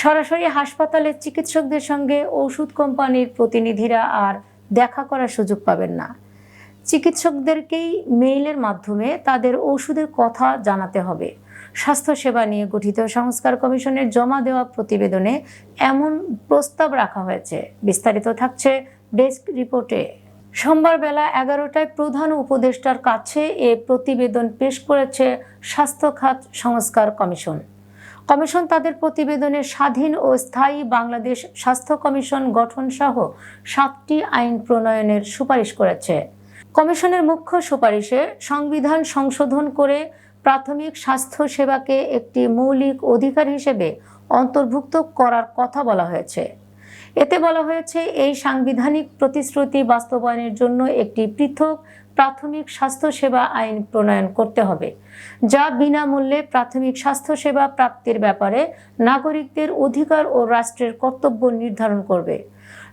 সরাসরি হাসপাতালের চিকিৎসকদের সঙ্গে ওষুধ কোম্পানির প্রতিনিধিরা আর দেখা করার সুযোগ পাবেন না। চিকিৎসকদেরকেই মেইলের মাধ্যমে তাদের ওষুধের কথা জানাতে হবে। স্বাস্থ্যসেবা নিয়ে গঠিত সংস্কার কমিশনের জমা দেওয়া প্রতিবেদনে এমন প্রস্তাব রাখা হয়েছে। বিস্তারিত থাকছে ডেস্ক রিপোর্টে। সোমবার বেলা 11টায় প্রধান উপদেষ্টার কাছে এ প্রতিবেদন পেশ করেছে স্বাস্থ্য খাত সংস্কার কমিশন। কমিশন তাদের প্রতিবেদনে স্বাধীন ও স্থায়ী বাংলাদেশ স্বাস্থ্য কমিশন গঠন সহ 7টি আইন প্রণয়নের সুপারিশ করেছে। কমিশনের মুখ্য সুপারিশে সংবিধান সংশোধন করে প্রাথমিক স্বাস্থ্য সেবাকে একটি মৌলিক অধিকার হিসেবে অন্তর্ভুক্ত করার কথা বলা হয়েছে। এতে বলা হয়েছে, এই সাংবিধানিক প্রতিশ্রুতি বাস্তবায়নের জন্য একটি পৃথক প্রাথমিক স্বাস্থ্যসেবা আইন প্রণয়ন করতে হবে, যা বিনামূল্যে প্রাথমিক স্বাস্থ্যসেবা প্রাপ্তির ব্যাপারে নাগরিকদের অধিকার ও রাষ্ট্রের কর্তব্য নির্ধারণ করবে।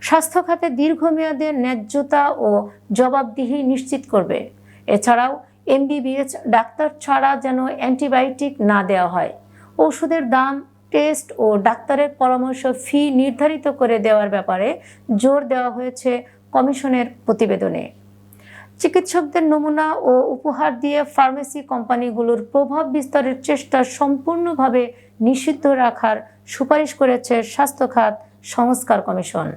স্বাস্থ্য খাতে দীর্ঘমেয়াদে ন্যায্যতা ও জবাবদিহি নিশ্চিত করবে। এছাড়াও এমবিবিএস ডাক্তার ছাড়া যেন অ্যান্টিবায়োটিক না দেওয়া হয়। ওষুধের দাম, টেস্ট ও ডাক্তারের পরামর্শ ফি নির্ধারিত করে দেওয়ার ব্যাপারে জোর দেওয়া হয়েছে কমিশনের প্রতিবেদনে। চিকিৎসকদের নমুনা ও উপহার দিয়ে ফার্মেসি কোম্পানিগুলোর প্রভাব বিস্তারের চেষ্টা সম্পূর্ণভাবে নিষিদ্ধ রাখার সুপারিশ করেছে স্বাস্থ্য খাত সংস্কার কমিশন।